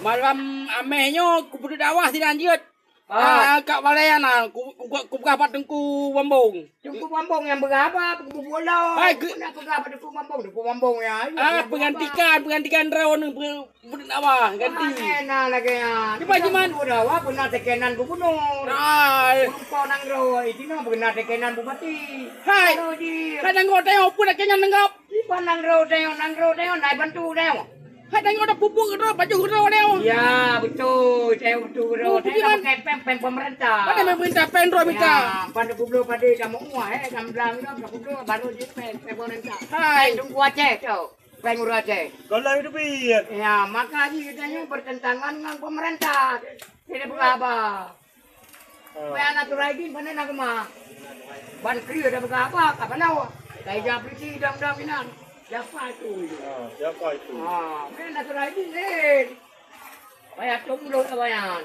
Malam amehnya ku beri dakwah di lanjut. Kak Balayan ku kapat tengku Bambung. Tengku Bambung yang berapa? Tengku bola. Nak berapa tengku Bambung ya. Penggantikan rawan beri dakwah ganti. Enak lagi ya. Di bajiman dakwah benar tekenan gubernur. Kau nang rawa itu nak benar tekenan bupati. Hai. Kadang kau tengok pun tekenan nenggap. Di nang rawa tengok naik bantu tengok. Kadang ada pupuk ke baju ke dia. Ya, betul. Saya betul. Saya pakai pem pemerintah. Mana pemerintah pendro minta. Pada kublo pada kamu kamu bilang itu kublo baru di pem pemerintah. Hai, tunggu Aceh tu. Pem Aceh. Kalau itu biar. Ya, maka katanya bertentangan dengan pemerintah. Tidak berapa. Supaya naturalin mana nak mah. Ban kriu dah berapa? Kapan awak? Saya jadi polisi dam-dam inan. Siapa itu? Siapa itu? Mana naturalin ni? Bayar tunggu bayan.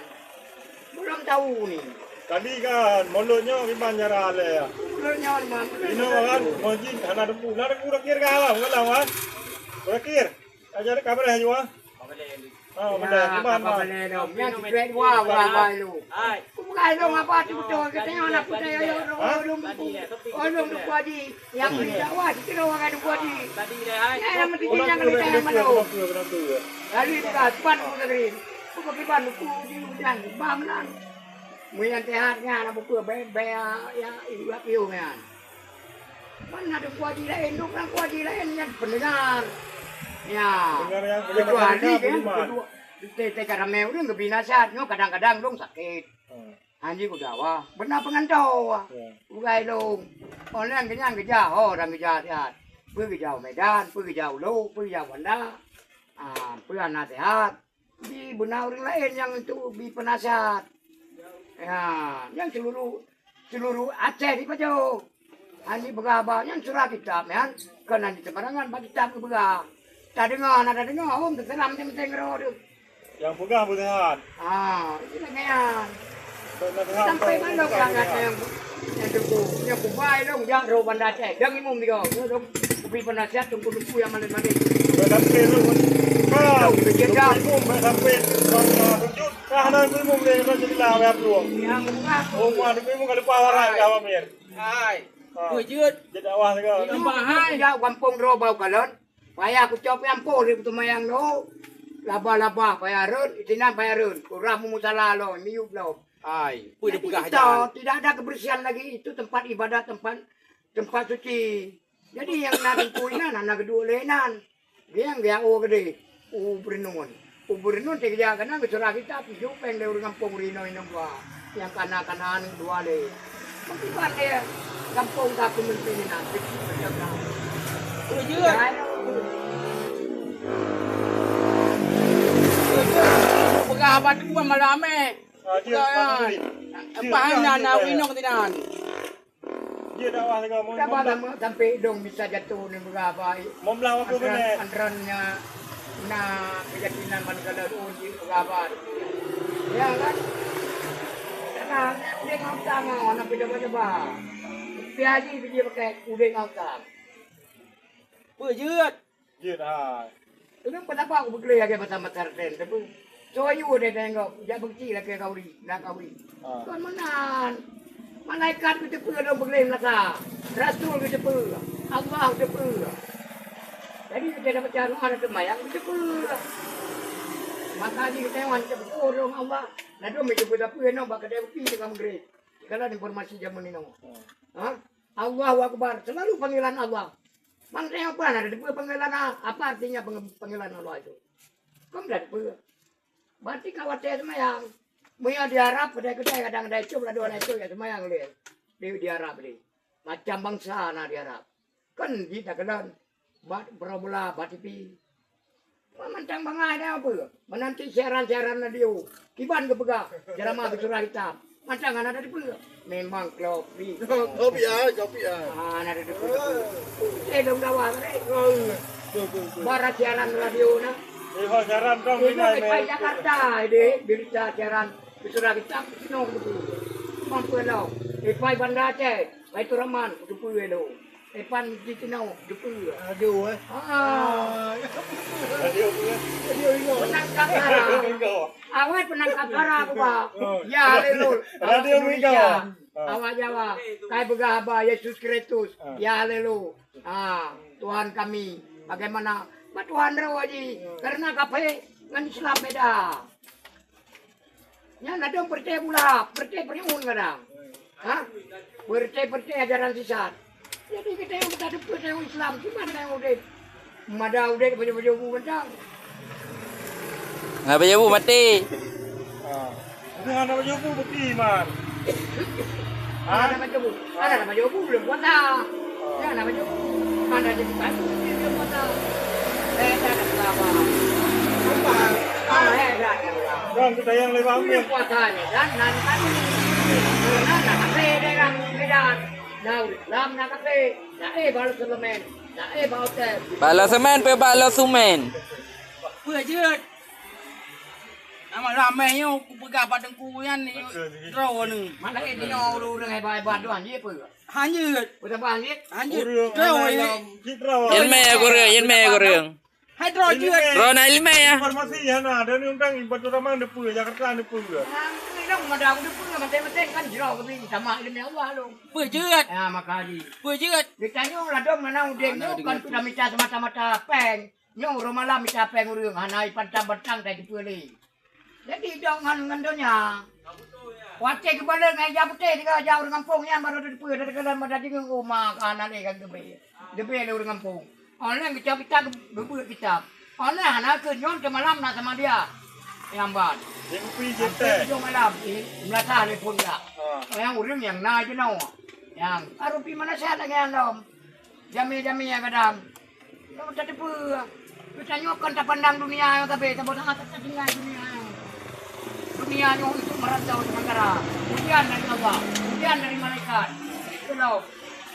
Belum tahu ni. Tadi kan mulutnya gimana nyara le ya? Mulutnya mana? Ini kan mungkin anak debu, rakir kalah, bukan kan? Rakir. Ajar kabar aja wah. Benar. Gimana? Yang secret wah bayu. Bukan dong apa tu betul. Katanya anak putih ayo orang kuadi. Yang beri dakwah kita orang ada kuadi. Tadi dia hai. Ya mesti jangan kita malu. Lalu itu dah pan kita beri. Bukan kiban buku di hujan banglan. Mungkin tehatnya anak buku bea ya ibu apiu kan. Mana ada kuadi lain, bukan kuadi lain yang benar. Ya. Benar ya. Kedua hari kan. Tete karamel itu ngebinasatnya kadang-kadang dong sakit. Anji ku dakwah, benar pengantau. Bukai dong. Orang kenyang kejauh, orang kejauh sehat. Pergi jauh Medan, pergi jauh Lu, pergi jauh Wanda. Pergi nasihat. Di benar orang lain yang itu di penasihat. Ya, yang seluruh Aceh di Pajo. Anji berapa yang surah kitab ya. Kena di sembarangan bagi kitab ke berapa. Tak dengar, om terseram teng roh. Yang pegang bertahan. Itu kan. Sampai mana pelanggan yang yang kubai dong, yang roh bandar cek. Yang imum dia, dong. Kubi penasihat tunggu yang mana-mana. Sampai lu. Kau berjeda imum sampai tunjuk. Karena imum dia jadi lawat lu. Yang oh, ada imum kalau pawaran kau mir. Hai. Wujud. Jadi awal kau. Bahai dah kampung roh bau kalon. Payah aku coba yang pol itu mayang no. Laba-laba payarun, itinan payarun. Kurang mumusala lo, miup lo. Hai, pun dia pegah aja. Tidak ada kebersihan lagi, itu tempat ibadat, tempat suci. Jadi yang nak kuinan, anak kedua lenan. Dia yang dia gede. Berinun. Berinun tiga karena kecuali kita tujuh peng lewat kampung Rino ini dua. Yang kanan dua le. Mungkin dia kampung kampung ini nanti. Wujud. Pegah apa tu malam apa hanya nak winong tinan. Dia dakwah kau mau sampai dong bisa jatuh ni berapa. Mau melawan aku benar. Antrannya na keyakinan manusia uji berapa. Ya kan? Karena dia ngau mau nak coba. Piaji dia pakai udah ngau. Wujud. Dia dah. Itu kenapa aku berkelih lagi mata-mata terden. Tapi soayu deh tengok. Jangan benci lagi kauri. Nak kauri. Kan menan. Malaikat kita pun ada berkelih nasa. Rasul kita pun. Allah kita pun. Jadi kita dapat cara ada semayang kita pun. Maka kita tengok kita berkorong Allah. Lalu kita pun tak pun. Baka dia pergi dengan berkelih. Kalau informasi zaman ini. Allahu Akbar. Selalu panggilan Allah. Maksudnya apa? Ada panggilan apa artinya panggilan Allah itu? Kamu dah apa? Berarti khawatir semayang. Mungkin di Arab pada kedai kadang-kadang itu berada itu ya semayang lihat. Di Arab ni. Macam bangsa na di Arab. Kan kita kenal. Berobola, batipi. Macam bangai dia apa? Menanti siaran-siaran dia. Kiban ke pegah. Ceramah surah hitam. Macam ada di pegah. Memang kopi. Kopi ah. Ada di pegah. Dong dawa barat siaran radio na. Siaran dong di Jakarta ini berita siaran surah hitam sino gitu. Mampu lo. Di Bandar Aceh, Baitur Rahman, itu puluh lo. Depan di Tinau, depan. Aduh eh. Radio punya. Penangkap kara. Awet penangkap kara aku pak. Ya lelul. Radio punya. Awak Jawa. Kai begahaba Yesus Kristus. Ya lelu. Tuhan kami. Bagaimana? Tuhan rawaji. Karena kape ngan Islam beda. Ya nadong percaya pula. Percaya pernyun kadang. Percaya ajaran sesat. Jadi kita yang berada pada Islam, gimana yang udah? Mada udah baju-baju bentang. Ngapa ya bu mati? Itu anak baju bu beti man. Ada baju, ada baju belum puasa. Ya ada baju, ada di baju belum puasa. Ada apa? Ada. Kan kita yang lewat Belum puasanya dan nanti karena kafe dengan kedan. Now, lam na kafe, baru selemen, baru teh. Bala semen pe bala sumen. Pue jeut. Nama ramai nyo ku pegah padang ku yan ni draw ni. Mana ini nyo lu dengan hebat doan dia pe. Hanjeut. Udah bangit. Hanjeut. Draw Draw ni. Yan me aku reung, yan me aku reung. Hai draw jeut. Draw na ilme ya. Informasi ya nah, ada ni undang ibat ramang depu Jakarta depu. Ini dong madang udah pun mati-mati kan jero ke bini sama ilmu Allah lu. Pue jeut. Ya makali. Pue jeut. Ditanya lah dong mana udah kan sudah minta semata-mata peng. Nyo rumah minta peng urang hanai pantang-pantang kayak dipilih. Jadi dong ngandonya. Wate ke balik ngai jauh teh tiga jauh dengan kampungnya baru dipilih dari kelan pada jeung rumah kanan ni kan gebe. Gebe le urang kampung. Oleh kita berburu kitab. Oleh anak ke nyon ke malam nak sama dia. Yang ban. Yang pi jete. Jom malam ini melata le pun dah. Yang urang yang na je nau. Yang arupi mana saya lagi andom. Jami-jami ya kadang. Kamu tadi pu. Kita nyokan tak pandang dunia yang tapi tak boleh atas tinggal dunia. Dunia yang untuk merantau di negara. Ujian dari Allah, ujian dari malaikat. Itu loh.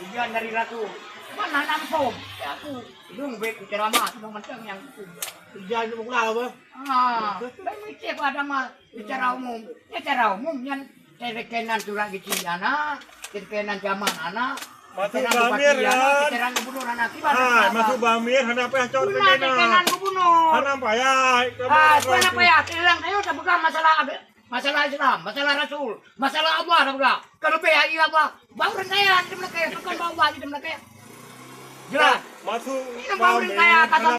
Ujian dari ratu. Mana nampung? Ya aku hidung baik ceramah sedang mentang yang itu. Jangan ngomong apa? Baik cek pada mah secara umum. Secara umum yang kenan curang keciana, kenan zaman anak. Masuk Bamir kan? Kenan gubernur anak. Masuk Bamir, hendak apa cot kenan gubernur. Hendak apa ya? Kenapa ya? Terang ayo tak bukan masalah Islam, masalah Rasul, masalah Allah tak bukan. Kalau PHI Allah, baru saya di Melaka, bukan bawa di Melaka. Jelas. Masuk Ini baru saya kata